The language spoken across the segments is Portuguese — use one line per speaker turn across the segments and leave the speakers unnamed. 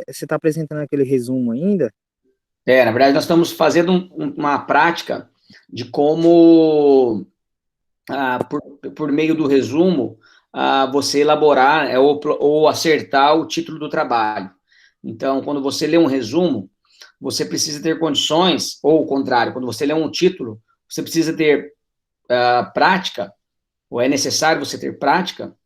você está apresentando aquele resumo ainda?
Na verdade, nós estamos fazendo uma prática de como, por meio do resumo, você elaborar ou acertar o título do trabalho. Então, quando você lê um resumo, você precisa ter condições, ou o contrário, quando você lê um título, você precisa ter prática, ou é necessário você ter prática,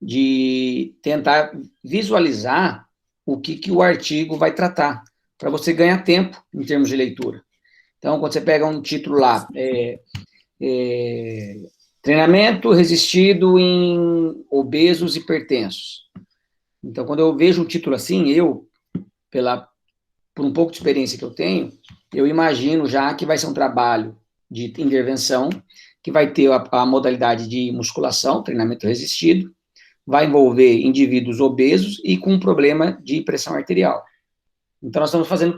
de tentar visualizar o que o artigo vai tratar, para você ganhar tempo em termos de leitura. Então, quando você pega um título lá, treinamento resistido em obesos e hipertensos. Então, quando eu vejo um título assim, por um pouco de experiência que eu tenho, eu imagino já que vai ser um trabalho de intervenção, que vai ter a modalidade de musculação, treinamento resistido, vai envolver indivíduos obesos e com problema de pressão arterial. Então, nós estamos fazendo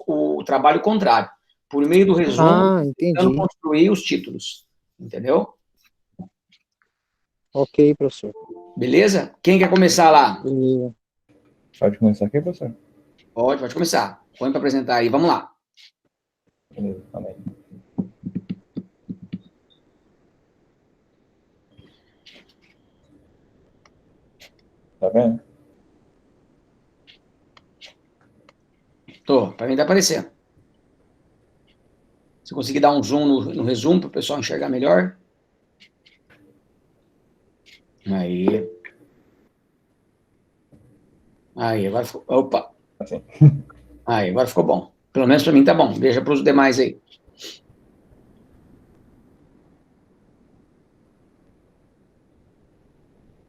o trabalho contrário. Por meio do resumo,
Ah,
tentando
entendi.
construir os títulos. Entendeu?
Ok, professor.
Beleza? Quem quer começar lá?
Beleza.
Pode começar aqui, professor?
Pode começar. Põe para apresentar aí. Vamos lá.
Beleza, calma aí. Tá vendo?
Tô. Para mim tá aparecendo. Se conseguir dar um zoom no resumo para o pessoal enxergar melhor. Aí. Aí, agora ficou. Opa.
Assim.
Aí, agora ficou bom. Pelo menos para mim tá bom. Veja para os demais aí.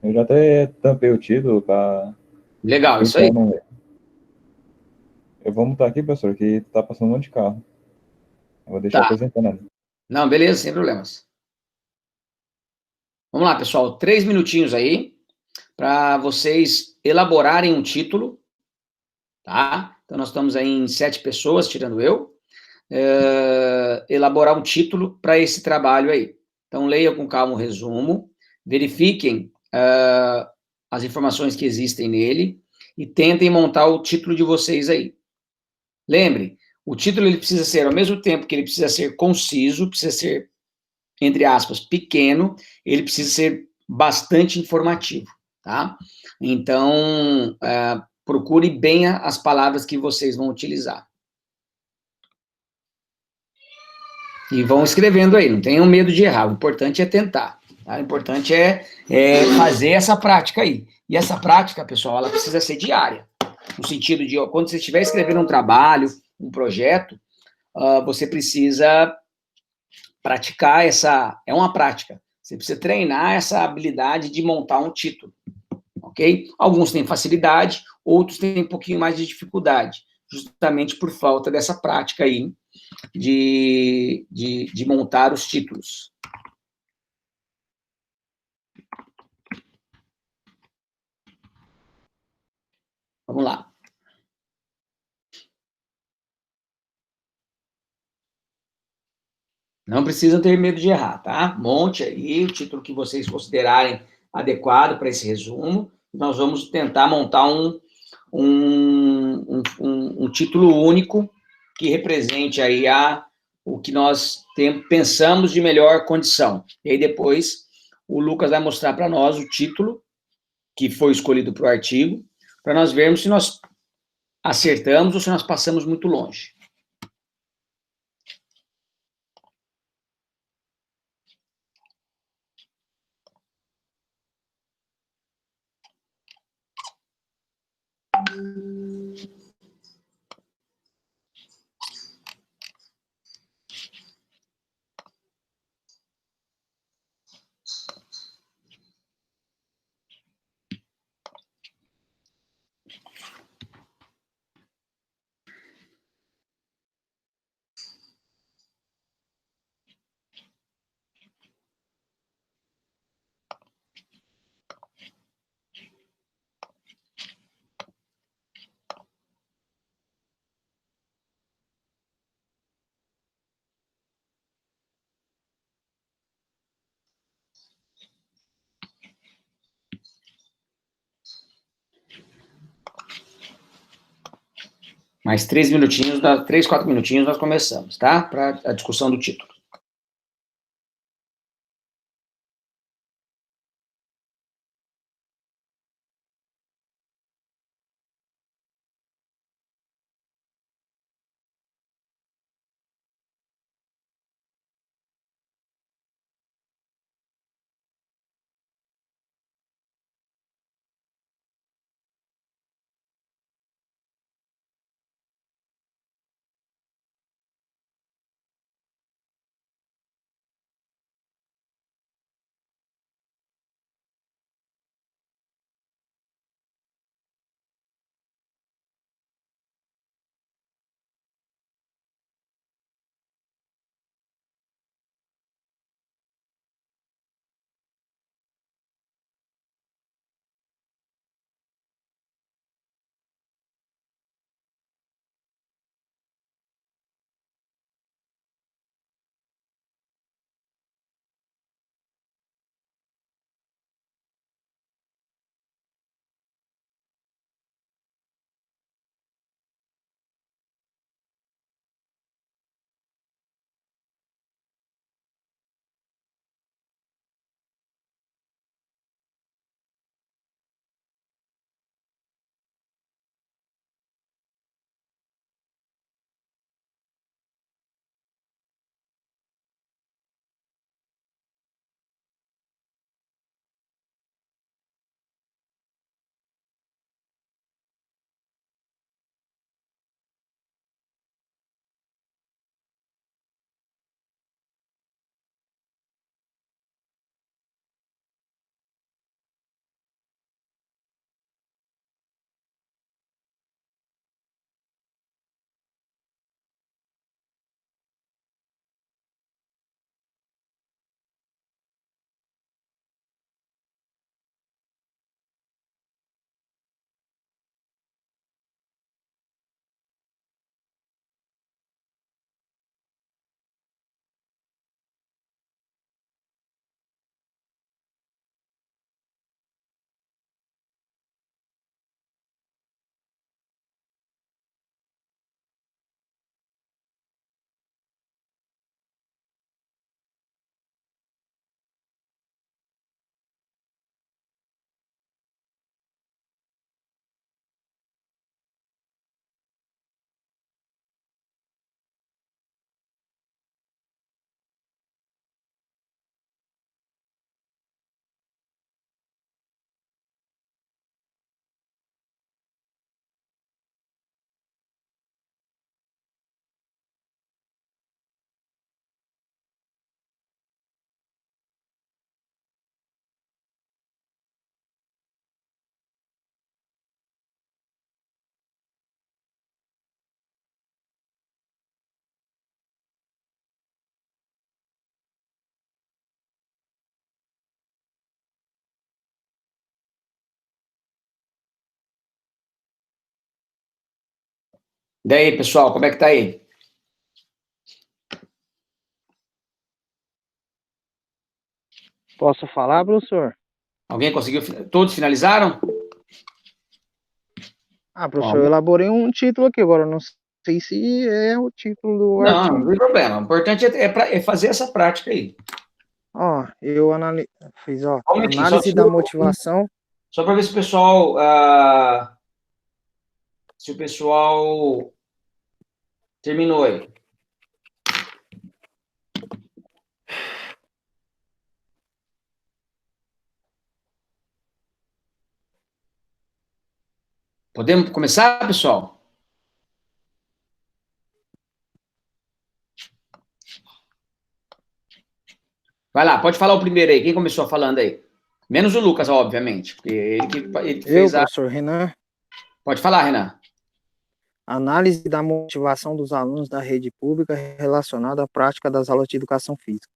Eu já até tampei o título para o
Legal, isso aí.
pessoal não ver. Eu vou montar aqui, professor, que tá passando um monte de carro. Eu vou deixar
Tá.
apresentando ali.
Não, beleza, sem problemas. Vamos lá, pessoal. 3 minutinhos aí para vocês elaborarem um título, tá? Então, nós estamos aí em 7 pessoas, tirando eu. Elaborar um título para esse trabalho aí. Então, leiam com calma o resumo, verifiquem as informações que existem nele e tentem montar o título de vocês aí. Lembre, o título ele precisa ser, ao mesmo tempo que ele precisa ser conciso, precisa ser, entre aspas, pequeno, ele precisa ser bastante informativo, tá? Então, procure bem as palavras que vocês vão utilizar. E vão escrevendo aí, não tenham medo de errar, o importante é tentar, tá? O importante é fazer essa prática aí. E essa prática, pessoal, ela precisa ser diária, no sentido de, quando você estiver escrevendo um trabalho, um projeto, você precisa praticar é uma prática, você precisa treinar essa habilidade de montar um título, ok? Alguns têm facilidade, outros têm um pouquinho mais de dificuldade, justamente por falta dessa prática aí, de montar os títulos. Vamos lá. Não precisam ter medo de errar, tá? Monte aí o título que vocês considerarem adequado para esse resumo. Nós vamos tentar montar um título único que represente aí o que nós pensamos de melhor condição. E aí depois o Lucas vai mostrar para nós o título que foi escolhido para o artigo, para nós vermos se nós acertamos ou se nós passamos muito longe. Mais 3 minutinhos, 3, 4 minutinhos nós começamos, tá? Para a discussão do título. Daí, pessoal, como é que tá aí?
Posso falar, professor?
Alguém conseguiu? Todos finalizaram?
Professor,
Ó,
eu elaborei um título aqui, agora eu não sei se é o título do
não, não
artigo.
tem problema. O importante é fazer essa prática aí.
Eu fiz,
Só um minutinho,
análise da motivação.
só para ver se o pessoal terminou aí. Podemos começar, pessoal? Vai lá, pode falar o primeiro aí. Quem começou falando aí? Menos o Lucas, obviamente, porque ele que fez a...
Professor Renan,
Pode falar, Renan.
análise da motivação dos alunos da rede pública relacionada à prática das aulas de educação física.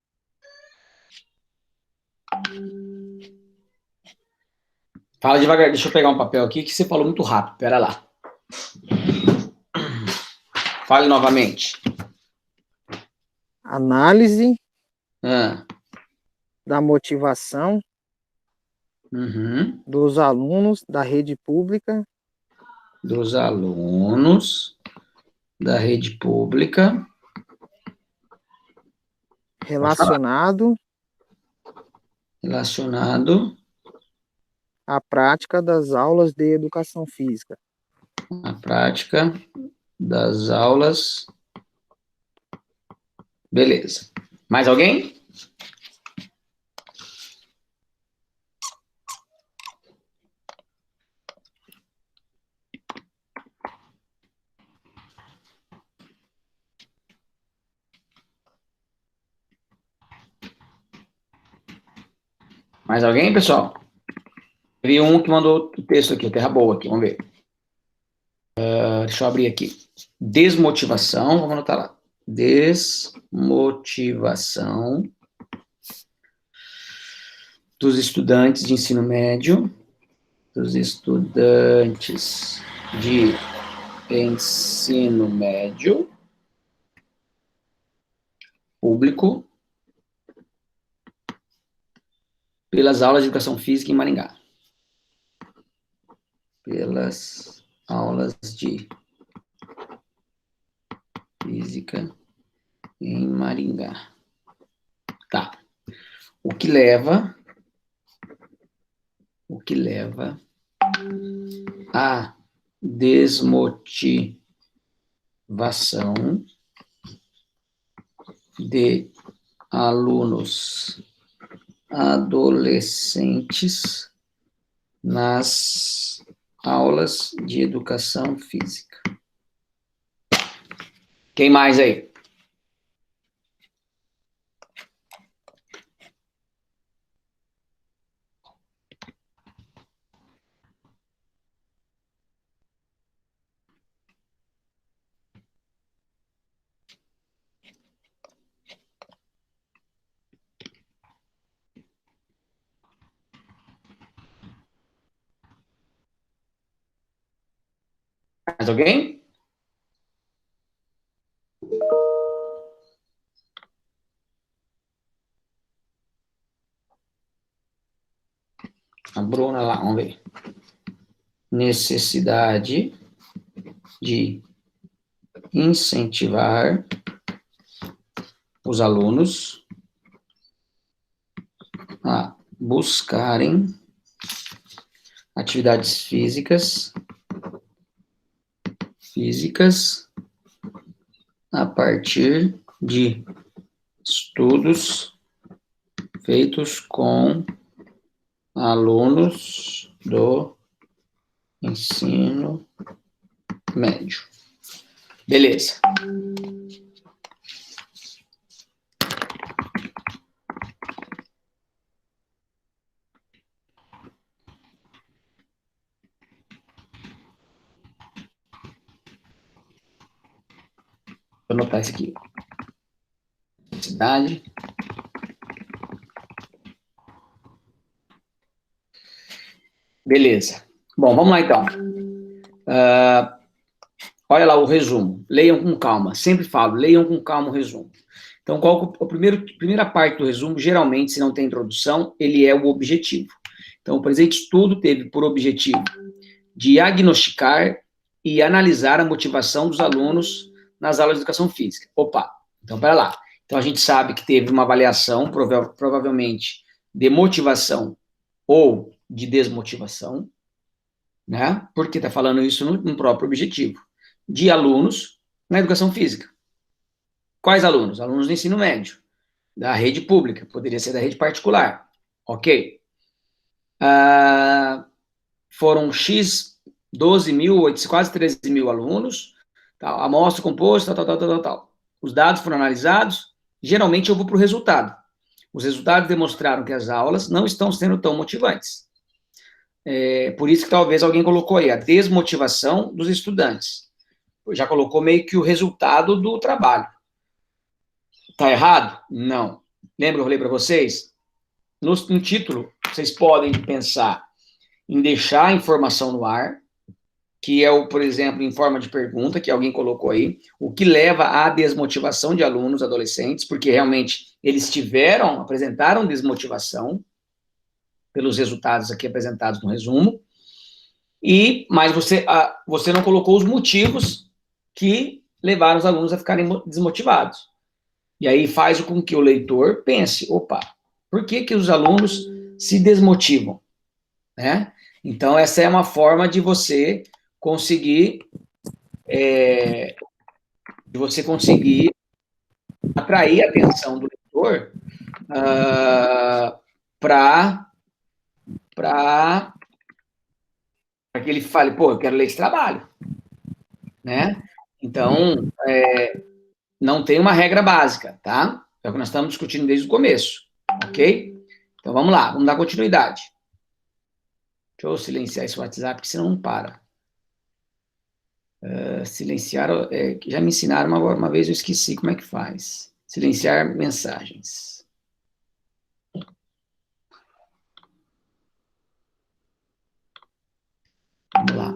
Fala devagar, deixa eu pegar um papel aqui, que você falou muito rápido. Pera lá. Fale novamente.
Análise
Ah.
da motivação dos alunos da rede pública
Dos alunos da rede pública
relacionado à prática das aulas de educação física.
A prática das aulas. Beleza. Mais alguém? Mais alguém, pessoal? Vi um que mandou o texto aqui, terra boa aqui, vamos ver. Deixa eu abrir aqui. Desmotivação, vamos anotar lá. Desmotivação dos estudantes de ensino médio. Dos estudantes de ensino médio público pelas aulas de educação física em Maringá. Pelas aulas de física em Maringá. Tá. O que leva a desmotivação de alunos adolescentes nas aulas de educação física. Quem mais aí? Mais alguém? A Bruna lá, vamos ver. Necessidade de incentivar os alunos a buscarem atividades físicas a partir de estudos feitos com alunos do ensino médio. Beleza. Vou anotar isso aqui. Cidade. Beleza. Bom, vamos lá então. Olha lá o resumo. Leiam com calma. Sempre falo, leiam com calma o resumo. Então, qual a primeira parte do resumo, geralmente, se não tem introdução, ele é o objetivo. Então, o presente estudo teve por objetivo diagnosticar e analisar a motivação dos alunos nas aulas de educação física. Opa, então, pera lá. Então, a gente sabe que teve uma avaliação, provavelmente, de motivação ou de desmotivação, né? Porque está falando isso no próprio objetivo. De alunos na educação física. Quais alunos? Alunos do ensino médio, da rede pública, poderia ser da rede particular, ok? Foram X, 12 mil, quase 13 mil alunos, tal, amostra composta, tal. Os dados foram analisados, geralmente eu vou para o resultado. Os resultados demonstraram que as aulas não estão sendo tão motivantes. Por isso que talvez alguém colocou aí a desmotivação dos estudantes. Já colocou meio que o resultado do trabalho. Tá errado? Não. Lembra que eu falei para vocês? No título, vocês podem pensar em deixar a informação no ar, que é, por exemplo, em forma de pergunta, que alguém colocou aí, o que leva à desmotivação de alunos adolescentes, porque realmente eles apresentaram desmotivação pelos resultados aqui apresentados no resumo, mas você não colocou os motivos que levar os alunos a ficarem desmotivados. E aí faz com que o leitor pense, opa, por que que os alunos se desmotivam? Né? Então, essa é uma forma de você conseguir atrair a atenção do leitor para que ele fale, pô, eu quero ler esse trabalho, né? Então, não tem uma regra básica, tá? É o que nós estamos discutindo desde o começo, ok? Então, vamos lá, vamos dar continuidade. Deixa eu silenciar esse WhatsApp, porque senão não para. Silenciar, já me ensinaram agora, uma vez eu esqueci como é que faz. Silenciar mensagens. Vamos lá.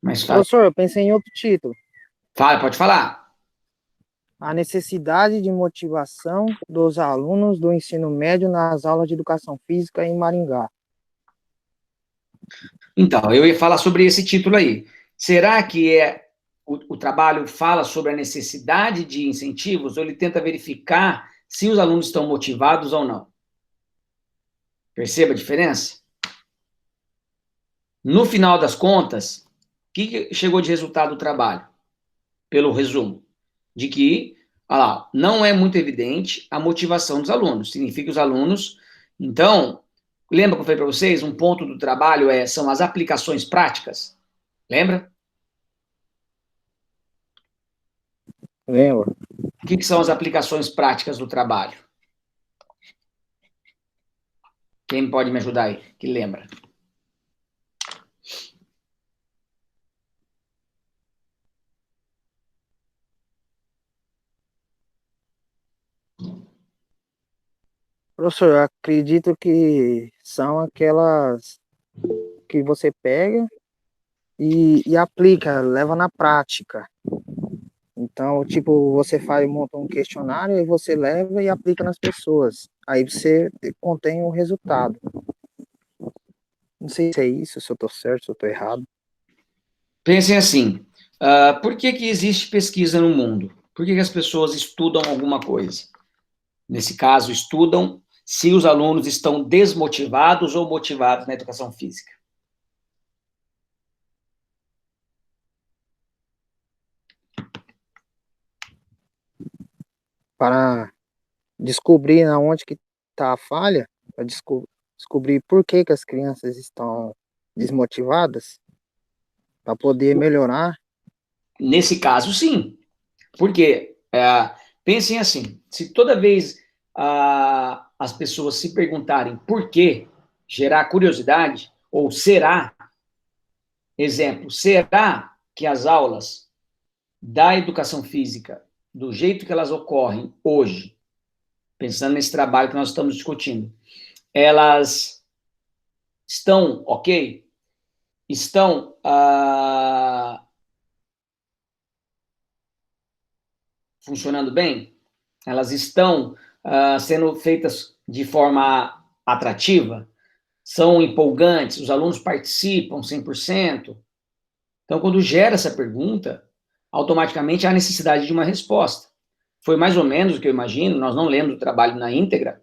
Mais fácil.
Professor, eu pensei em outro título.
Fala, pode falar.
A necessidade de motivação dos alunos do ensino médio nas aulas de educação física em Maringá.
Então, eu ia falar sobre esse título aí. Será que o trabalho fala sobre a necessidade de incentivos ou ele tenta verificar se os alunos estão motivados ou não? Perceba a diferença? No final das contas, o que chegou de resultado do trabalho? Pelo resumo, de que, olha lá, não é muito evidente a motivação dos alunos. Significa que os alunos... Então, lembra que eu falei para vocês? Um ponto do trabalho são as aplicações práticas. Lembra?
Lembra?
O que são as aplicações práticas do trabalho? Quem pode me ajudar aí? Que lembra?
Professor, eu acredito que são aquelas que você pega e aplica, leva na prática. Então, tipo, você monta um questionário e você leva e aplica nas pessoas. Aí você contém o resultado. Não sei se é isso, se eu estou certo, se eu estou errado.
Pensem assim, por que existe pesquisa no mundo? Por que as pessoas estudam alguma coisa? Nesse caso, estudam se os alunos estão desmotivados ou motivados na educação física.
Para descobrir onde que está a falha, para descobrir por que as crianças estão desmotivadas, para poder melhorar.
Nesse caso, sim. Porque, pensem assim, se toda vez as pessoas se perguntarem por quê, gerar curiosidade, ou será, exemplo, será que as aulas da educação física, do jeito que elas ocorrem hoje, pensando nesse trabalho que nós estamos discutindo, elas estão ok? Estão funcionando bem? Elas estão sendo feitas de forma atrativa? São empolgantes? Os alunos participam 100%? Então, quando gera essa pergunta, automaticamente há necessidade de uma resposta. Foi mais ou menos o que eu imagino, nós não lemos o trabalho na íntegra,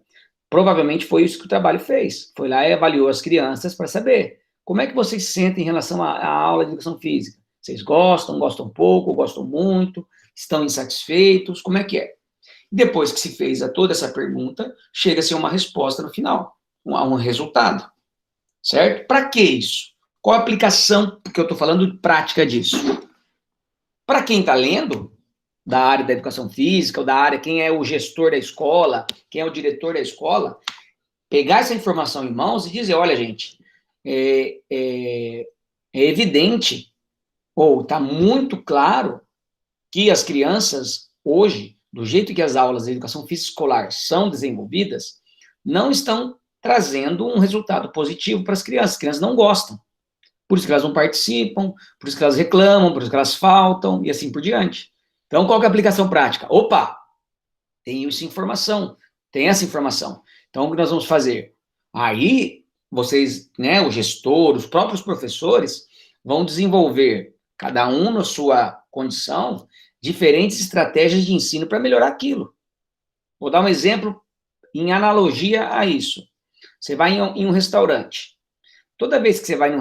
provavelmente foi isso que o trabalho fez. Foi lá e avaliou as crianças para saber como é que vocês se sentem em relação à aula de educação física. Vocês gostam, gostam pouco, gostam muito, estão insatisfeitos, como é que é? Depois que se fez toda essa pergunta, chega-se a uma resposta no final, a um resultado, certo? Para que isso? Qual a aplicação, porque eu estou falando de prática disso? Para quem está lendo, da área da educação física, ou da área, quem é o gestor da escola, quem é o diretor da escola, pegar essa informação em mãos e dizer, olha, gente, é evidente, ou está muito claro, que as crianças, hoje, do jeito que as aulas de educação física escolar são desenvolvidas, não estão trazendo um resultado positivo para as crianças. As crianças não gostam. Por isso que elas não participam, por isso que elas reclamam, por isso que elas faltam, e assim por diante. Então, qual que é a aplicação prática? Opa, tem essa informação, Então, o que nós vamos fazer? Aí, vocês, né, o gestor, os próprios professores, vão desenvolver, cada um na sua condição, diferentes estratégias de ensino para melhorar aquilo. Vou dar um exemplo em analogia a isso. Você vai em um restaurante. Toda vez que você vai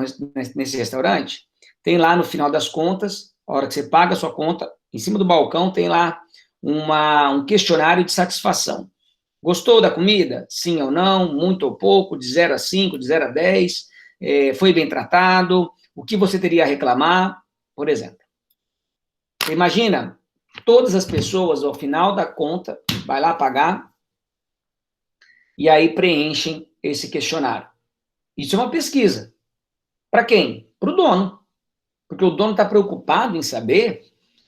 nesse restaurante, tem lá no final das contas, a hora que você paga a sua conta, em cima do balcão tem lá um questionário de satisfação. Gostou da comida? Sim ou não? Muito ou pouco? De 0 a 5, de 0 a 10? Foi bem tratado? O que você teria a reclamar? Por exemplo. Você imagina, todas as pessoas, ao final da conta, vai lá pagar, e aí preenchem esse questionário. Isso é uma pesquisa. Para quem? Para o dono. Porque o dono está preocupado em saber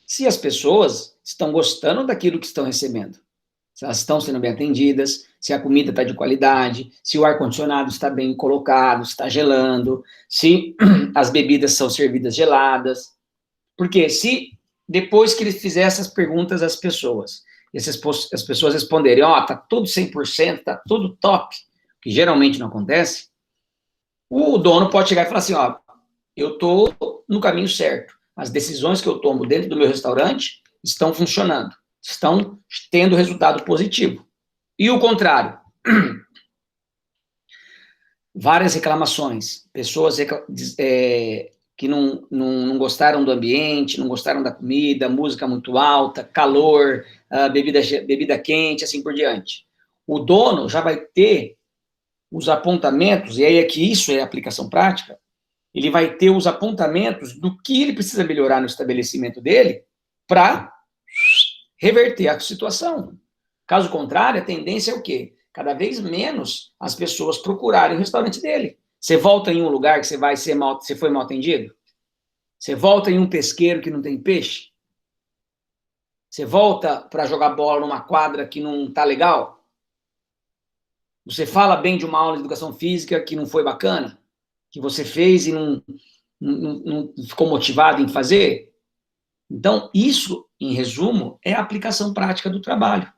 se as pessoas estão gostando daquilo que estão recebendo. Se elas estão sendo bem atendidas, se a comida está de qualidade, se o ar-condicionado está bem colocado, se está gelando, se as bebidas são servidas geladas. Porque se depois que ele fizer essas perguntas às pessoas, as pessoas responderem, tá tudo 100%, tá tudo top, que geralmente não acontece, o dono pode chegar e falar assim, eu estou no caminho certo. As decisões que eu tomo dentro do meu restaurante estão funcionando, estão tendo resultado positivo. E o contrário. Várias reclamações, pessoas que não gostaram do ambiente, não gostaram da comida, música muito alta, calor, bebida quente, assim por diante. O dono já vai ter os apontamentos, e aí é que isso é aplicação prática, ele vai ter os apontamentos do que ele precisa melhorar no estabelecimento dele para reverter a situação. Caso contrário, a tendência é o quê? Cada vez menos as pessoas procurarem o restaurante dele. Você volta em um lugar que você foi mal atendido? Você volta em um pesqueiro que não tem peixe? Você volta para jogar bola numa quadra que não está legal? Você fala bem de uma aula de educação física que não foi bacana? Que você fez e não ficou motivado em fazer? Então, isso, em resumo, é a aplicação prática do trabalho.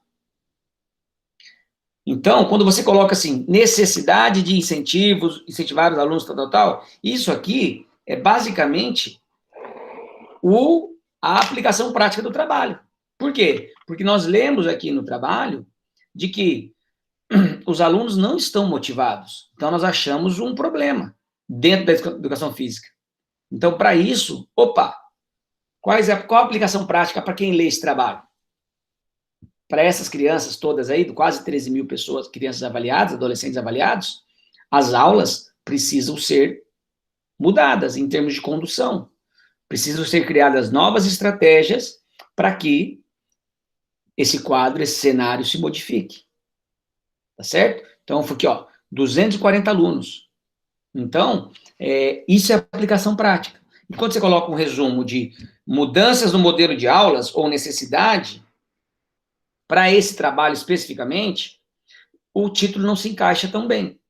Então, quando você coloca assim, necessidade de incentivos, incentivar os alunos, tal, isso aqui é basicamente a aplicação prática do trabalho. Por quê? Porque nós lemos aqui no trabalho de que os alunos não estão motivados. Então, nós achamos um problema dentro da educação física. Então, para isso, qual a aplicação prática para quem lê esse trabalho? Para essas crianças todas aí, quase 13 mil pessoas, crianças avaliadas, adolescentes avaliados, as aulas precisam ser mudadas em termos de condução. Precisam ser criadas novas estratégias para que esse quadro, esse cenário se modifique. Tá certo? Então, foi aqui, 240 alunos. Então, isso é aplicação prática. E quando você coloca um resumo de mudanças no modelo de aulas ou necessidade, para esse trabalho especificamente, o título não se encaixa tão bem,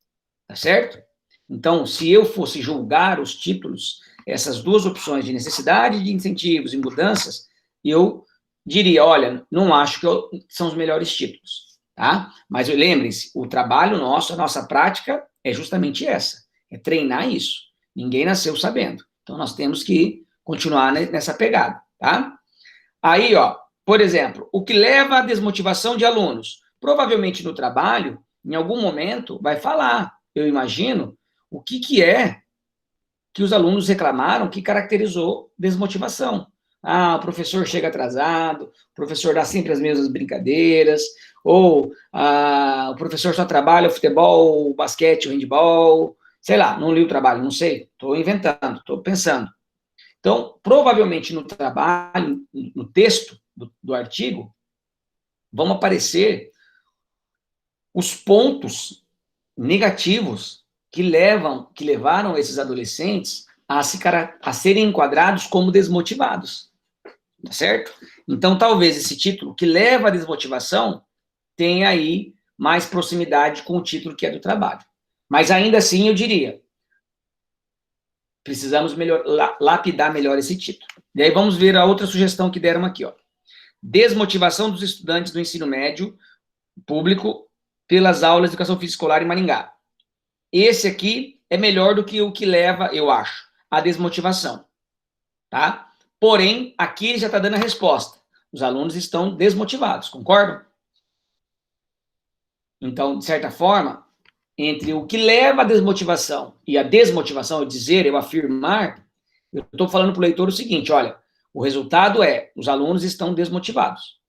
tá certo? Então, se eu fosse julgar os títulos, essas duas opções de necessidade de incentivos e mudanças, eu diria, olha, não acho que são os melhores títulos, tá? Mas lembrem-se, o trabalho nosso, a nossa prática é justamente essa, é treinar isso. Ninguém nasceu sabendo. Então, nós temos que continuar nessa pegada, tá? Aí, por exemplo, o que leva à desmotivação de alunos? Provavelmente no trabalho, em algum momento, vai falar, eu imagino, o que é que os alunos reclamaram que caracterizou desmotivação. O professor chega atrasado, o professor dá sempre as mesmas brincadeiras, ou o professor só trabalha o futebol, o basquete, o handebol, sei lá, não li o trabalho, não sei, estou inventando, estou pensando. Então, provavelmente no trabalho, no texto do artigo, vão aparecer os pontos negativos que levaram esses adolescentes a serem enquadrados como desmotivados, tá certo? Então, talvez esse título que leva à desmotivação tenha aí mais proximidade com o título que é do trabalho. Mas ainda assim, eu diria, precisamos lapidar melhor esse título. E aí vamos ver a outra sugestão que deram aqui, Desmotivação dos estudantes do ensino médio público pelas aulas de educação física escolar em Maringá. Esse aqui é melhor do que o que leva, eu acho, a desmotivação, tá? Porém, aqui ele já está dando a resposta. Os alunos estão desmotivados, concordam? Então, de certa forma, entre o que leva à desmotivação e a desmotivação, eu dizer, eu afirmar, eu estou falando para o leitor o seguinte, olha, o resultado é, os alunos estão desmotivados.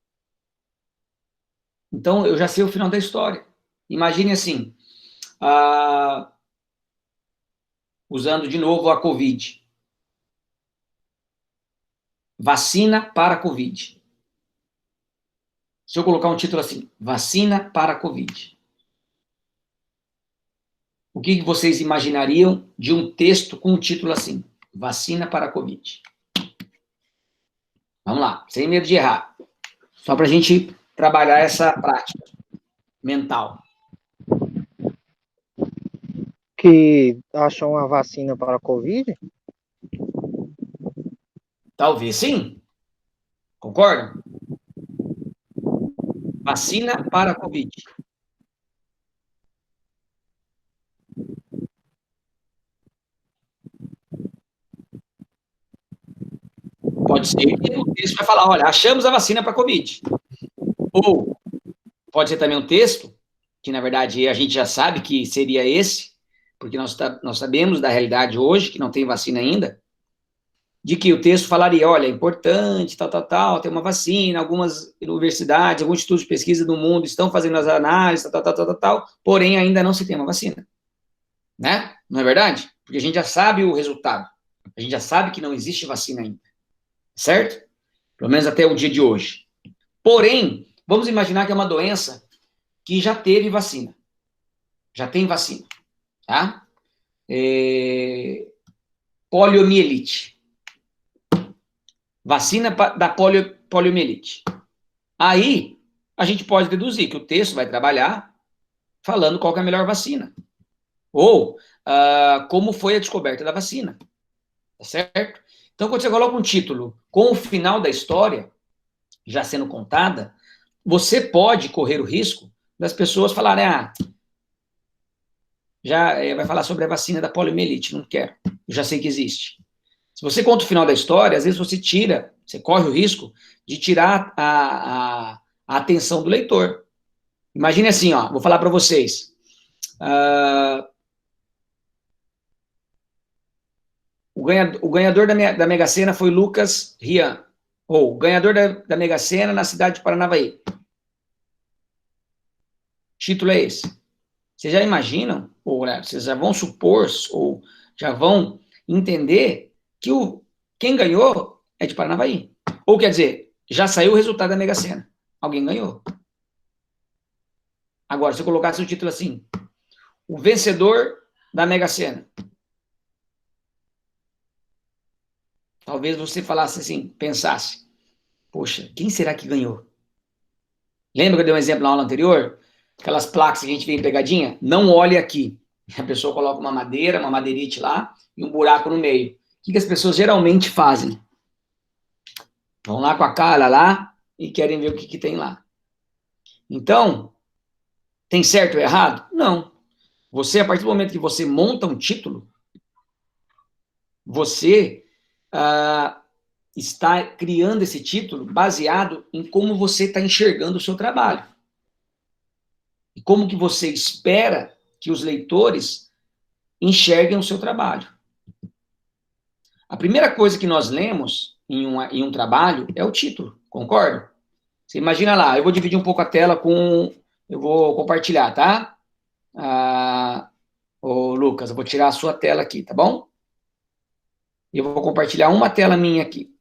Então, eu já sei o final da história. Imagine assim, usando de novo a Covid. Vacina para a Covid. Se eu colocar um título assim, vacina para a Covid. O que vocês imaginariam de um texto com um título assim? Vacina para a Covid. Vamos lá, sem medo de errar. Só para a gente trabalhar essa prática mental.
Que acham a vacina para a Covid?
Talvez sim. Concordam? Vacina para a Covid. Pode ser que o texto vai falar, olha, achamos a vacina para a Covid. Ou pode ser também um texto, que na verdade a gente já sabe que seria esse, porque nós sabemos da realidade hoje, que não tem vacina ainda, de que o texto falaria, olha, é importante, tal, tem uma vacina, algumas universidades, alguns institutos de pesquisa do mundo estão fazendo as análises, tal, porém ainda não se tem uma vacina. Né? Não é verdade? Porque a gente já sabe o resultado. A gente já sabe que não existe vacina ainda. Certo? Pelo menos até o dia de hoje. Porém, vamos imaginar que é uma doença que já teve vacina. Já tem vacina. Tá? Poliomielite. Vacina da poliomielite. Aí, a gente pode deduzir que o texto vai trabalhar falando qual que é a melhor vacina. Ou como foi a descoberta da vacina. Tá certo? Então, quando você coloca um título com o final da história já sendo contada, você pode correr o risco das pessoas falarem, já vai falar sobre a vacina da poliomielite, não quero, eu já sei que existe. Se você conta o final da história, às vezes você corre o risco de tirar a atenção do leitor. Imagine assim, vou falar para vocês. O ganhador da Mega Sena foi Lucas Rian. Ou ganhador da Mega Sena na cidade de Paranavaí. O título é esse. Vocês já imaginam, ou vocês já vão supor, ou já vão entender que quem ganhou é de Paranavaí. Ou quer dizer, já saiu o resultado da Mega Sena. Alguém ganhou. Agora, se eu colocasse o título assim, o vencedor da Mega Sena. Talvez você falasse assim, pensasse, poxa, quem será que ganhou? Lembra que eu dei um exemplo na aula anterior? Aquelas placas que a gente vê em pegadinha? Não olhe aqui. A pessoa coloca uma madeira, uma madeirite lá, e um buraco no meio. O que as pessoas geralmente fazem? Vão lá com a cara lá e querem ver o que tem lá. Então, tem certo ou errado? Não. Você, a partir do momento que você monta um título, você está criando esse título baseado em como você está enxergando o seu trabalho. E como que você espera que os leitores enxerguem o seu trabalho. A primeira coisa que nós lemos em um trabalho é o título, concorda? Você imagina lá, eu vou dividir um pouco a tela eu vou compartilhar, tá? Ô Lucas, eu vou tirar a sua tela aqui, tá bom? E eu vou compartilhar uma tela minha aqui.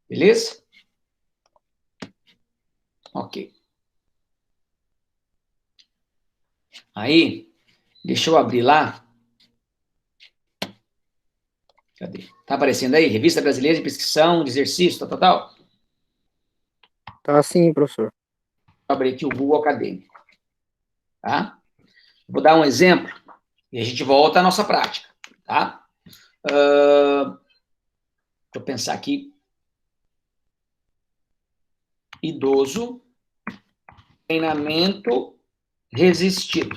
Beleza? Ok. Aí, deixa eu abrir lá. Cadê? Tá aparecendo aí? Revista Brasileira de Prescrição de Exercício, tal.
Tá sim, professor.
Vou abrir aqui o Google Acadêmico. Tá? Vou dar um exemplo e a gente volta à nossa prática. Tá? Deixa eu pensar aqui. Idoso, treinamento resistido.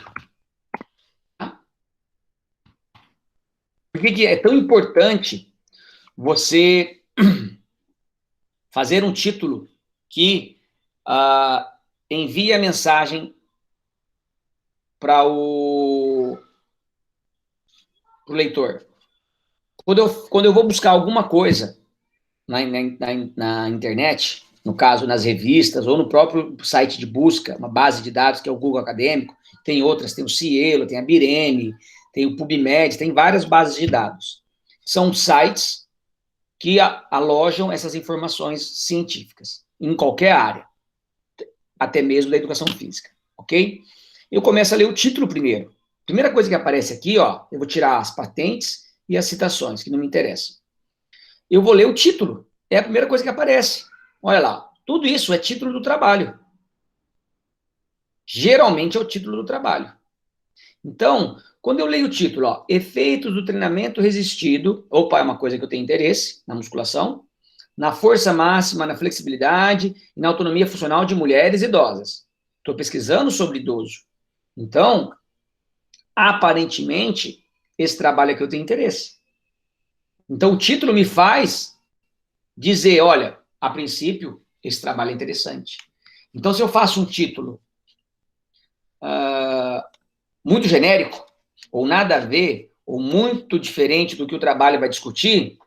Tá? Por que é tão importante você fazer um título que envie a mensagem para o leitor? Quando eu vou buscar alguma coisa na internet, no caso, nas revistas, ou no próprio site de busca, uma base de dados que é o Google Acadêmico, tem outras, tem o Cielo, tem a Bireme, tem o PubMed, tem várias bases de dados. São sites que alojam essas informações científicas, em qualquer área, até mesmo da educação física, ok? Eu começo a ler o título primeiro. Primeira coisa que aparece aqui, ó, eu vou tirar as patentes e as citações, que não me interessam. Eu vou ler o título, é a primeira coisa que aparece. Olha lá, tudo isso é título do trabalho. Geralmente é o título do trabalho. Então, quando eu leio o título, ó, efeitos do treinamento resistido, opa, é uma coisa que eu tenho interesse, na musculação, na força máxima, na flexibilidade e na autonomia funcional de mulheres idosas. Estou pesquisando sobre idoso. Então, aparentemente, esse trabalho aqui eu tenho interesse. Então, o título me faz dizer, olha, a princípio, esse trabalho é interessante. Então, se eu faço um título muito genérico, ou nada a ver, ou muito diferente do que o trabalho vai discutir,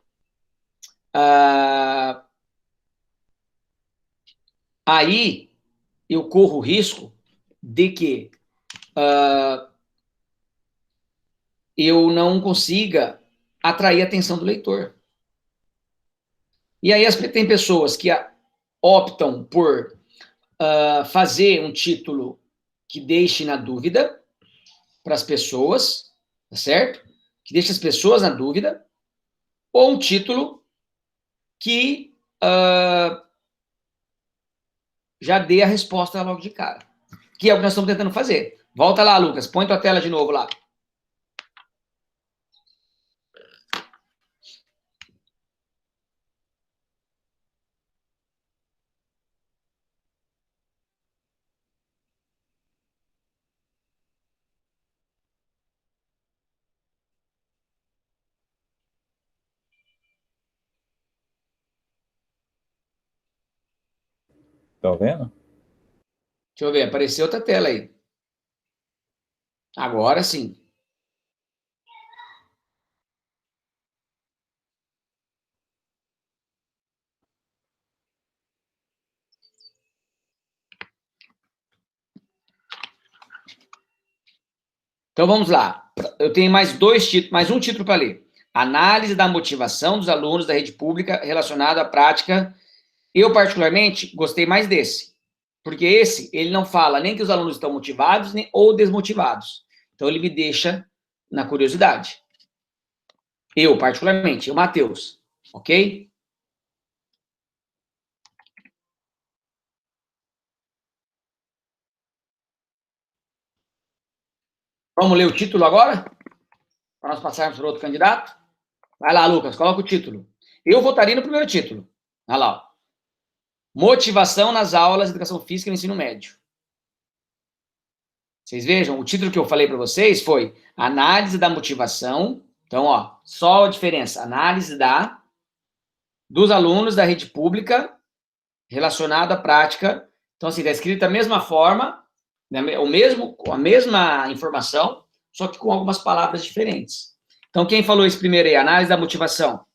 aí eu corro o risco de que eu não consiga atrair a atenção do leitor. E aí tem pessoas que optam por fazer um título que deixe na dúvida para as pessoas, tá certo? Que deixe as pessoas na dúvida, ou um título que já dê a resposta logo de cara. Que é o que nós estamos tentando fazer. Volta lá, Lucas, põe tua tela de novo lá.
Tá vendo?
Deixa eu ver, apareceu outra tela aí. Agora sim. Então vamos lá. Eu tenho mais um título para ler. Análise da motivação dos alunos da rede pública relacionado à prática. Eu, particularmente, gostei mais desse. Porque esse, ele não fala nem que os alunos estão motivados ou desmotivados. Então, ele me deixa na curiosidade. Eu, particularmente, o Matheus. Ok? Vamos ler o título agora? Para nós passarmos para outro candidato? Vai lá, Lucas, coloca o título. Eu votaria no primeiro título. Olha lá. Ó. Motivação nas aulas de educação física no ensino médio. Vocês vejam, o título que eu falei para vocês foi Análise da motivação. Então, ó, só a diferença. Análise dos alunos da rede pública relacionado à prática. Então, assim, está escrito da mesma forma, né, com a mesma informação, só que com algumas palavras diferentes. Então, quem falou isso primeiro aí? Análise da motivação.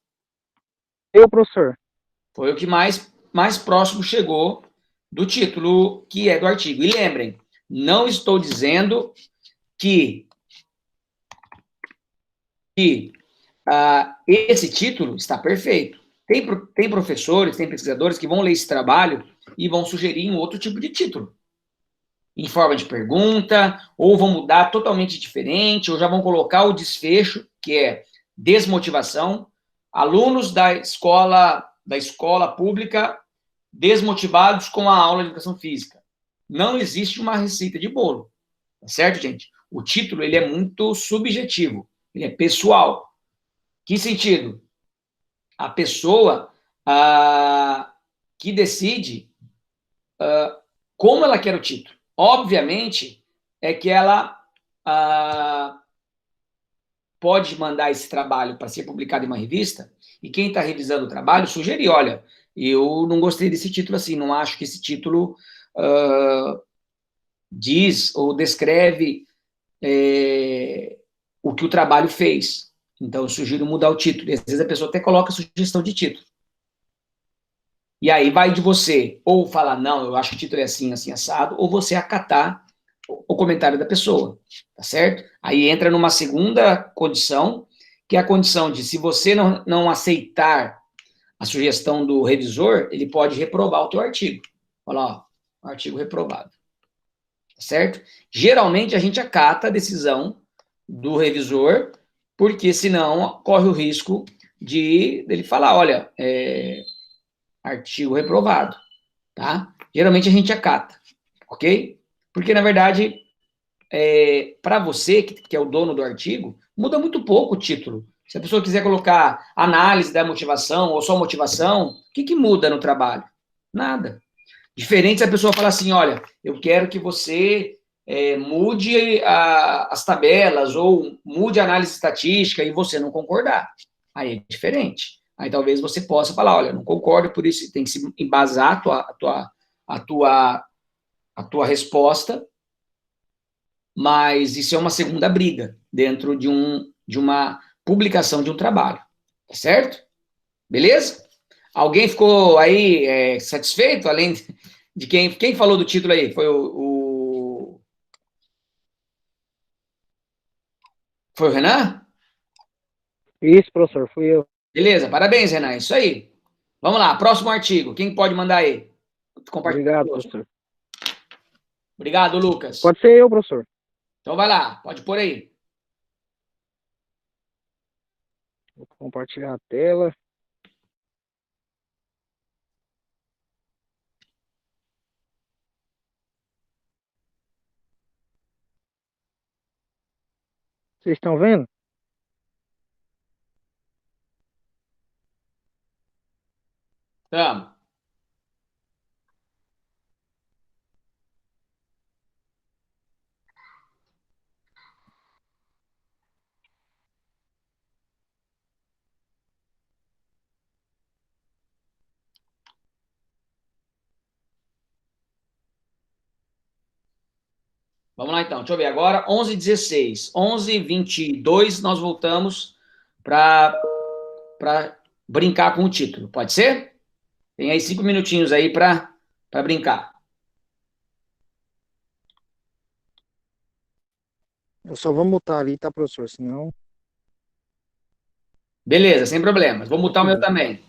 Eu, professor.
Foi o que mais próximo chegou do título que é do artigo. E lembrem, não estou dizendo que esse título está perfeito. Tem professores, tem pesquisadores que vão ler esse trabalho e vão sugerir um outro tipo de título. Em forma de pergunta, ou vão mudar totalmente diferente, ou já vão colocar o desfecho, que é desmotivação. Alunos da escola pública desmotivados com a aula de educação física. Não existe uma receita de bolo. Tá certo, gente? O título, ele é muito subjetivo. Ele é pessoal. Que sentido? A pessoa que decide como ela quer o título. Obviamente, é que ela pode mandar esse trabalho para ser publicado em uma revista, e quem está revisando o trabalho sugerir, olha, eu não gostei desse título assim, não acho que esse título diz ou descreve o que o trabalho fez. Então, eu sugiro mudar o título. E às vezes a pessoa até coloca sugestão de título. E aí vai de você ou falar, não, eu acho que o título é assim, assim, assado, ou você acatar o comentário da pessoa, tá certo? Aí entra numa segunda condição, que é a condição de, se você não aceitar a sugestão do revisor, ele pode reprovar o teu artigo. Olha lá, ó, artigo reprovado. Tá certo? Geralmente a gente acata a decisão do revisor, porque senão corre o risco de dele falar, olha, artigo reprovado, tá? Geralmente a gente acata, ok? Porque, na verdade, para você, que é o dono do artigo, muda muito pouco o título. Se a pessoa quiser colocar análise da motivação ou só motivação, o que muda no trabalho? Nada. Diferente se a pessoa falar assim, olha, eu quero que você mude as tabelas ou mude a análise estatística e você não concordar. Aí é diferente. Aí talvez você possa falar, olha, não concordo, por isso tem que se embasar a tua resposta, mas isso é uma segunda briga dentro de uma publicação de um trabalho, tá certo? Beleza? Alguém ficou aí satisfeito, além de quem falou do título aí? Foi foi o Renan?
Isso, professor, fui eu.
Beleza, parabéns, Renan, isso aí. Vamos lá, próximo artigo, quem pode mandar aí? Compartilha
Obrigado,
conosco.
professor.
Obrigado, Lucas.
Pode ser eu, professor.
Então vai lá, pode pôr aí.
Vou compartilhar a tela. Vocês estão vendo?
Tamo. Vamos lá então, deixa eu ver agora, 11h16. 11h22 nós voltamos para brincar com o título, pode ser? Tem aí 5 minutinhos aí para brincar.
Eu só vou mutar ali, tá, professor? Senão.
Beleza, sem problemas. Vou mutar o meu
Rapidinho.
também.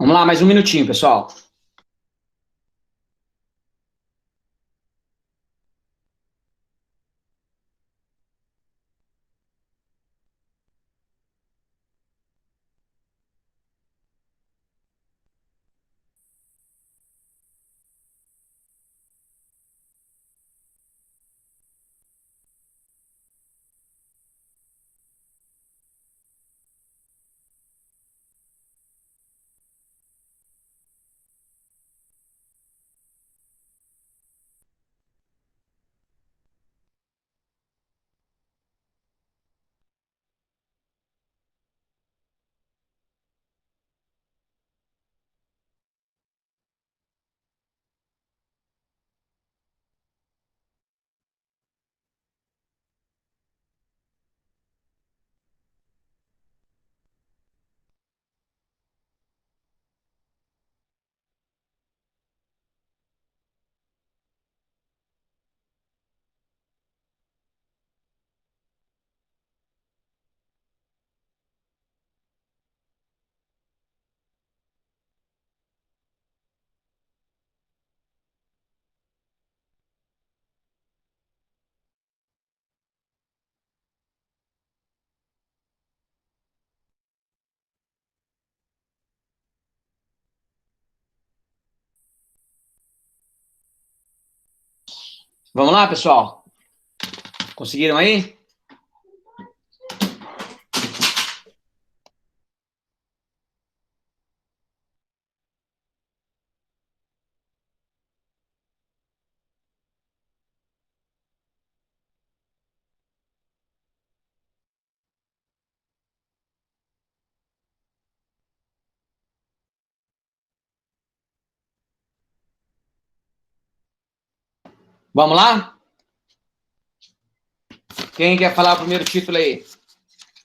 Vamos lá, mais um minutinho, pessoal. Vamos lá, pessoal? Conseguiram aí? Vamos lá? Quem quer falar o primeiro título aí?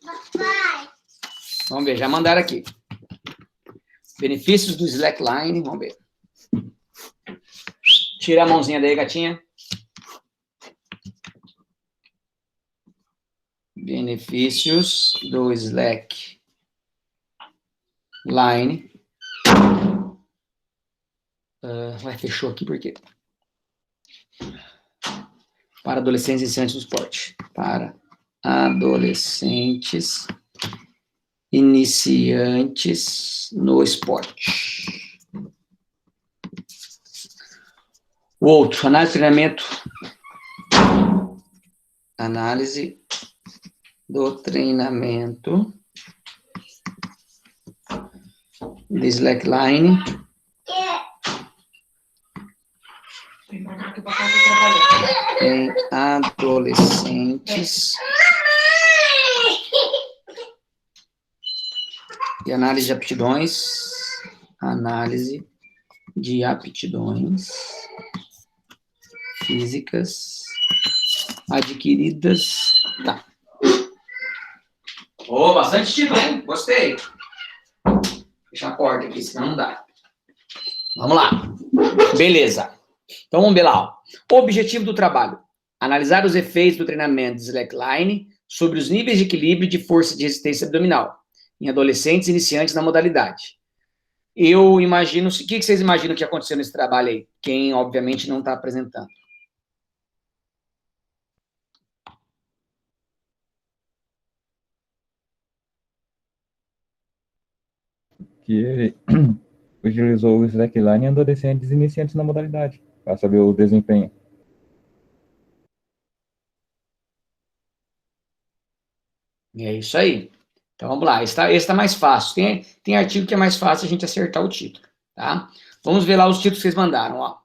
Papai. Vamos ver, já mandaram aqui. Benefícios do Slackline, vamos ver. Tira a mãozinha daí, gatinha. Benefícios do Slackline. Fechou aqui por quê? Para adolescentes iniciantes no esporte. Para adolescentes iniciantes no esporte. O outro, análise do treinamento. Análise do treinamento de slackline. Em adolescentes. E análise de aptidões. Análise de aptidões físicas adquiridas. Tá. Oh, bastante título, hein? Gostei. Deixa a porta aqui, senão não dá. Vamos lá. Beleza. Então, vamos ver lá. Ó. Objetivo do trabalho. Analisar os efeitos do treinamento de slackline sobre os níveis de equilíbrio e de força de resistência abdominal em adolescentes iniciantes na modalidade. Eu imagino... O que vocês imaginam que aconteceu nesse trabalho aí? Quem, obviamente, não está apresentando.
Que ele utilizou o slackline em adolescentes iniciantes na modalidade, para saber o desempenho.
É isso aí. Então, vamos lá. Esse tá mais fácil. Tem artigo que é mais fácil a gente acertar o título, tá? Vamos ver lá os títulos que vocês mandaram, ó.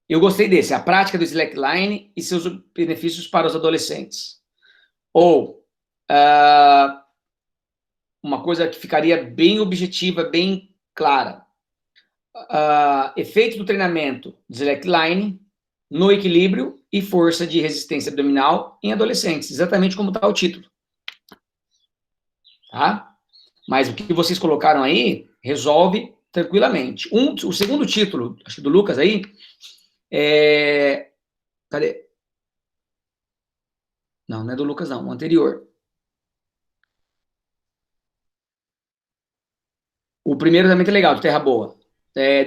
Eu gostei desse. A prática do slackline e seus benefícios para os adolescentes. Ou, uma coisa que ficaria bem objetiva, bem clara. Efeito do treinamento de slackline no equilíbrio e força de resistência abdominal em adolescentes. Exatamente como está o título. Tá? Mas o que vocês colocaram aí resolve tranquilamente. O segundo título, acho que do Lucas aí, cadê? Não, não é do Lucas não, o anterior. primeiro também tá legal, do Terra Boa.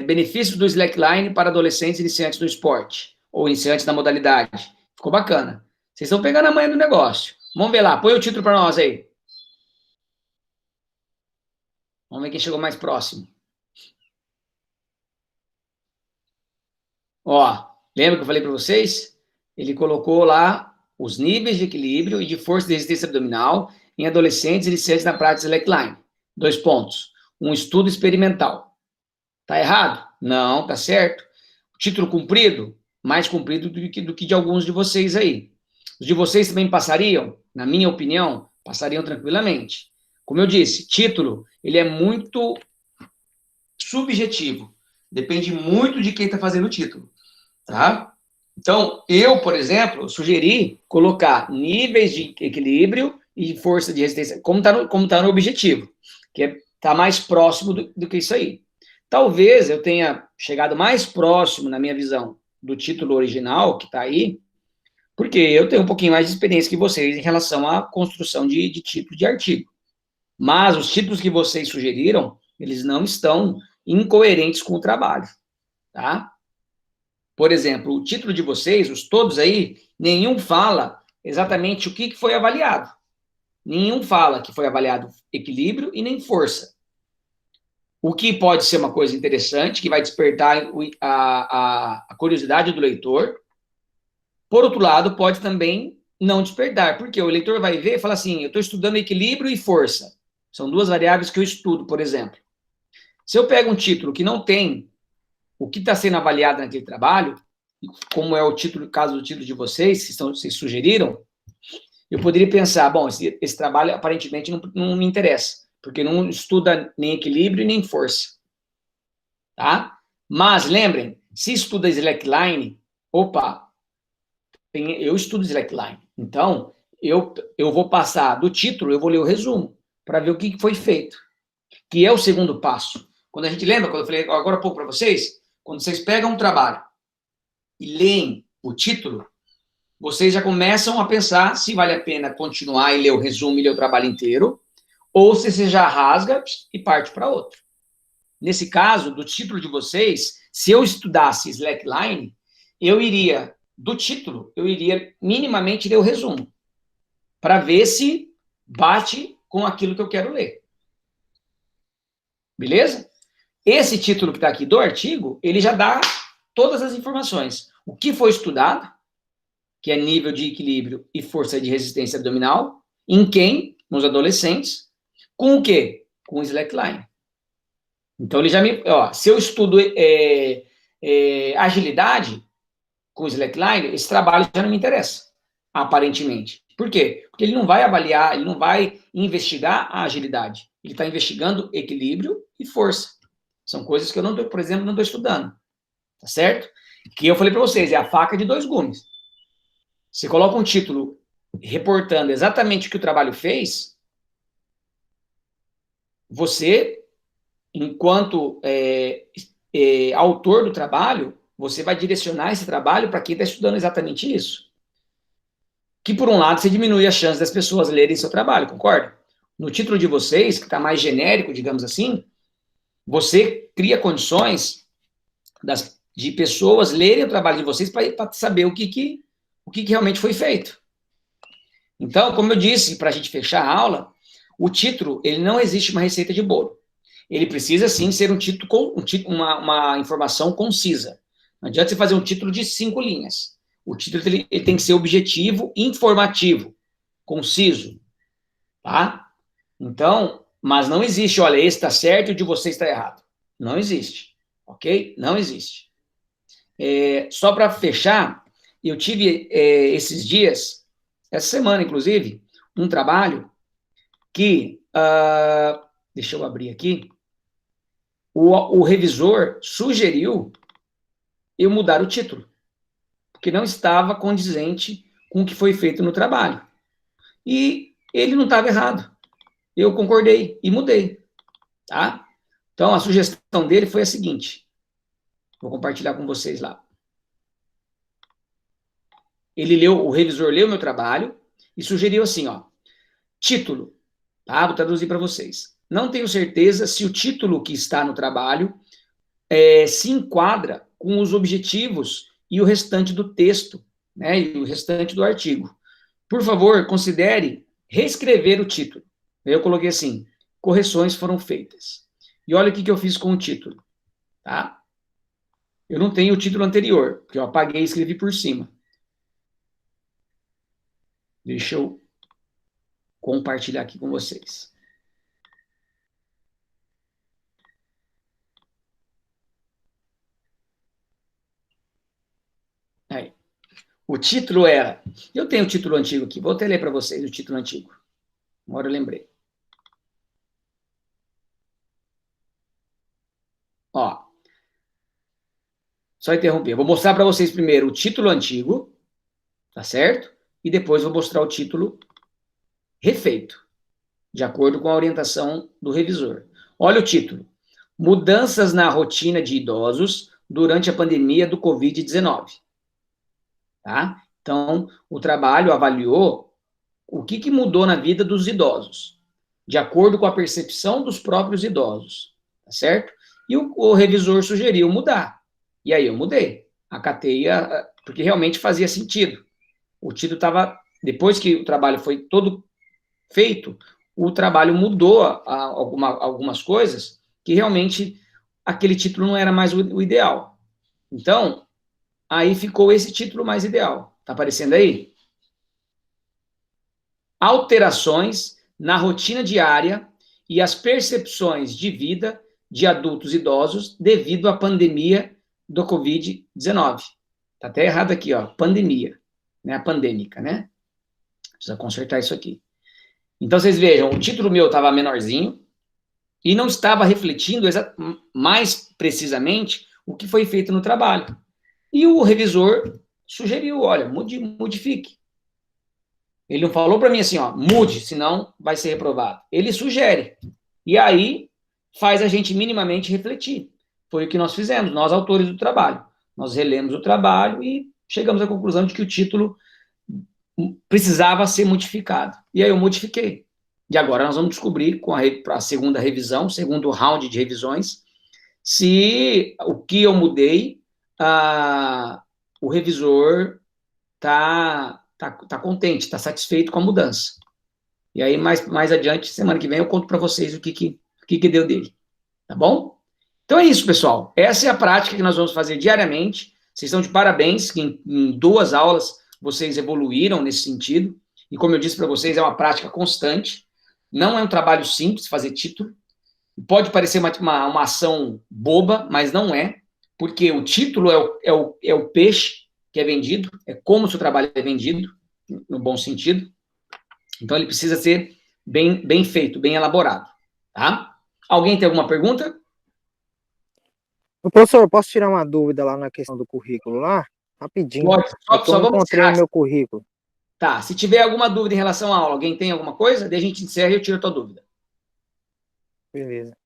Benefícios do slackline para adolescentes iniciantes no esporte, ou iniciantes na modalidade. Ficou bacana. Vocês estão pegando a manha do negócio. Vamos ver lá, põe o título para nós aí. Vamos ver quem chegou mais próximo. Ó, lembra que eu falei para vocês? Ele colocou lá os níveis de equilíbrio e de força de resistência abdominal em adolescentes iniciantes na prática slackline. 2 pontos. Um estudo experimental. Tá errado? Não, tá certo. Título cumprido? Mais cumprido do que de alguns de vocês aí. Os de vocês também passariam? Na minha opinião, passariam tranquilamente. Como eu disse, título, ele é muito subjetivo. Depende muito de quem está fazendo o título, tá? Então, eu, por exemplo, sugeri colocar níveis de equilíbrio e força de resistência, como tá no objetivo, que tá mais próximo do que isso aí. Talvez eu tenha chegado mais próximo, na minha visão, do título original, que está aí, porque eu tenho um pouquinho mais de experiência que vocês em relação à construção de título de artigo. Mas os títulos que vocês sugeriram, eles não estão incoerentes com o trabalho, tá? Por exemplo, o título de vocês, os todos aí, nenhum fala exatamente o que foi avaliado. Nenhum fala que foi avaliado equilíbrio e nem força. O que pode ser uma coisa interessante, que vai despertar a curiosidade do leitor. Por outro lado, pode também não despertar, porque o leitor vai ver e fala assim, eu estou estudando equilíbrio e força. São 2 variáveis que eu estudo, por exemplo. Se eu pego um título que não tem o que está sendo avaliado naquele trabalho, como é o título, caso do título de vocês, que vocês sugeriram, eu poderia pensar, bom, esse trabalho aparentemente não me interessa, porque não estuda nem equilíbrio nem força, tá? Mas, lembrem, se estuda slackline, opa, eu estudo slackline, então, eu vou passar do título, eu vou ler o resumo, para ver o que foi feito, que é o segundo passo. Quando a gente lembra, quando eu falei agora há pouco para vocês, quando vocês pegam um trabalho e leem o título, vocês já começam a pensar se vale a pena continuar e ler o resumo e ler o trabalho inteiro, ou se você já rasga e parte para outro. Nesse caso, do título de vocês, se eu estudasse slackline, do título, eu iria minimamente ler o resumo, para ver se bate com aquilo que eu quero ler. Beleza? Esse título que está aqui do artigo, ele já dá todas as informações. O que foi estudado, que é nível de equilíbrio e força de resistência abdominal, em quem? Nos adolescentes. Com o quê? Com o slackline. Então, ele já se eu estudo agilidade com o slackline, esse trabalho já não me interessa, aparentemente. Por quê? Porque ele não vai avaliar, ele não vai investigar a agilidade. Ele está investigando equilíbrio e força. São coisas que eu, por exemplo, não estou estudando. Tá certo? Que eu falei para vocês, é a faca de 2 gumes. Você coloca um título reportando exatamente o que o trabalho fez, você, enquanto autor do trabalho, você vai direcionar esse trabalho para quem está estudando exatamente isso. Que, por um lado, você diminui a chance das pessoas lerem seu trabalho, concorda? No título de vocês, que está mais genérico, digamos assim, você cria condições de pessoas lerem o trabalho de vocês para saber o que realmente foi feito. Então, como eu disse, para a gente fechar a aula, o título, ele não existe uma receita de bolo. Ele precisa, sim, ser um título com uma informação concisa. Não adianta você fazer um título de 5 linhas. O título ele tem que ser objetivo, informativo, conciso, tá? Então, mas não existe, olha, esse está certo e o de você está errado. Não existe, ok? Não existe. Só para fechar, eu tive esses dias, essa semana, inclusive, um trabalho que, deixa eu abrir aqui, o revisor sugeriu eu mudar o título, porque não estava condizente com o que foi feito no trabalho. E ele não estava errado. Eu concordei e mudei, tá? Então, a sugestão dele foi a seguinte, vou compartilhar com vocês lá. O revisor leu meu trabalho e sugeriu assim, ó, título, tá? Vou traduzir para vocês. não tenho certeza se o título que está no trabalho se enquadra com os objetivos e o restante do texto, né, e o restante do artigo. Por favor, considere reescrever o título. Eu coloquei assim, correções foram feitas. E olha o que eu fiz com o título, tá? Eu não tenho o título anterior, porque eu apaguei e escrevi por cima. Deixa eu compartilhar aqui com vocês. Aí. O título era... Eu tenho o título antigo aqui, vou até ler para vocês o título antigo. Agora eu lembrei. Ó. Só interromper. Eu vou mostrar para vocês primeiro o título antigo, tá certo? E depois vou mostrar o título refeito, de acordo com a orientação do revisor. Olha o título. Mudanças na rotina de idosos durante a pandemia do Covid-19. Tá? Então, o trabalho avaliou o que mudou na vida dos idosos, de acordo com a percepção dos próprios idosos, tá certo? E o revisor sugeriu mudar. E aí eu mudei. Acatei, porque realmente fazia sentido. O título estava... Depois que o trabalho foi todo feito, o trabalho mudou algumas coisas que realmente aquele título não era mais o ideal. Então, aí ficou esse título mais ideal. Tá aparecendo aí? Alterações na rotina diária e as percepções de vida de adultos idosos devido à pandemia do Covid-19. Tá até errado aqui, ó, pandemia, né? A pandêmica, né? Precisa consertar isso aqui. Então, vocês vejam, o título meu estava menorzinho e não estava refletindo mais precisamente o que foi feito no trabalho. E o revisor sugeriu, olha, modifique. Ele não falou para mim assim, ó, mude, senão vai ser reprovado. Ele sugere. E aí faz a gente minimamente refletir. Foi o que nós fizemos, nós autores do trabalho. Nós relemos o trabalho e chegamos à conclusão de que o título precisava ser modificado. E aí eu modifiquei. E agora nós vamos descobrir, com a segunda revisão, segundo round de revisões, se o que eu mudei, o revisor tá contente, está satisfeito com a mudança. E aí, mais adiante, semana que vem, eu conto para vocês o que deu dele. Tá bom? Então é isso, pessoal. Essa é a prática que nós vamos fazer diariamente. Vocês estão de parabéns, que em 2 aulas vocês evoluíram nesse sentido. E como eu disse para vocês, é uma prática constante. Não é um trabalho simples fazer título. Pode parecer uma ação boba, mas não é. Porque o título é o peixe que é vendido, é como o seu trabalho é vendido, no bom sentido. Então, ele precisa ser bem feito, bem elaborado. Tá? Alguém tem alguma pergunta?
Professor, posso tirar uma dúvida lá na questão do currículo lá? Rapidinho.
Pode, só vamos
encontrei
encerrar.
no meu currículo.
Tá, se tiver alguma dúvida em relação à aula, alguém tem alguma coisa? Daí a gente encerra e eu tiro a tua dúvida.
Beleza.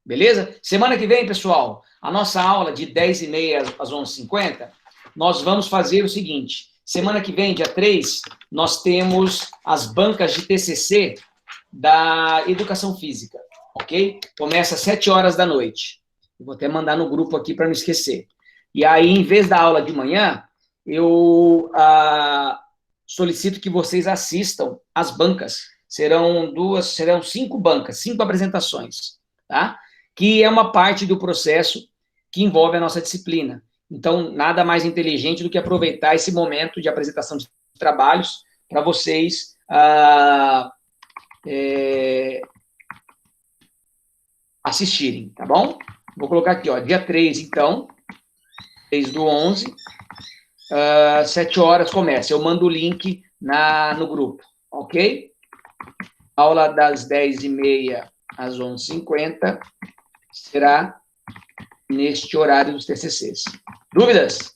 Beleza? Semana que vem, pessoal, a nossa aula de 10h30 às 11h50, nós vamos fazer o seguinte. Semana que vem, dia 3, nós temos as bancas de TCC da Educação Física, ok? Começa às 7h da noite. Vou até mandar no grupo aqui para não esquecer. E aí, em vez da aula de manhã, eu solicito que vocês assistam às bancas. Serão 5 bancas, 5 apresentações, tá? Que é uma parte do processo que envolve a nossa disciplina. Então, nada mais inteligente do que aproveitar esse momento de apresentação de trabalhos para vocês assistirem, tá bom? Vou colocar aqui, ó, dia 3, então, 3/11, 7h começa. Eu mando o link no grupo, ok? Aula das 10h30 às 11h50 será neste horário dos TCCs. Dúvidas?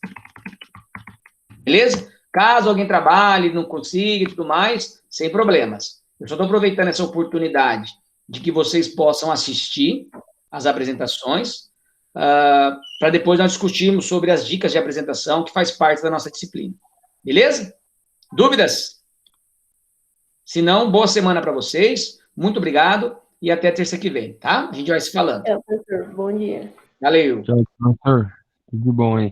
Beleza? Caso alguém trabalhe, não consiga e tudo mais, sem problemas. Eu só estou aproveitando essa oportunidade de que vocês possam assistir as apresentações, para depois nós discutirmos sobre as dicas de apresentação que faz parte da nossa disciplina. Beleza? Dúvidas? Se não, boa semana para vocês. Muito obrigado e até terça que vem, tá? A gente vai se falando.
Professor, bom dia.
Valeu.
Tchau, professor. Tudo de bom aí.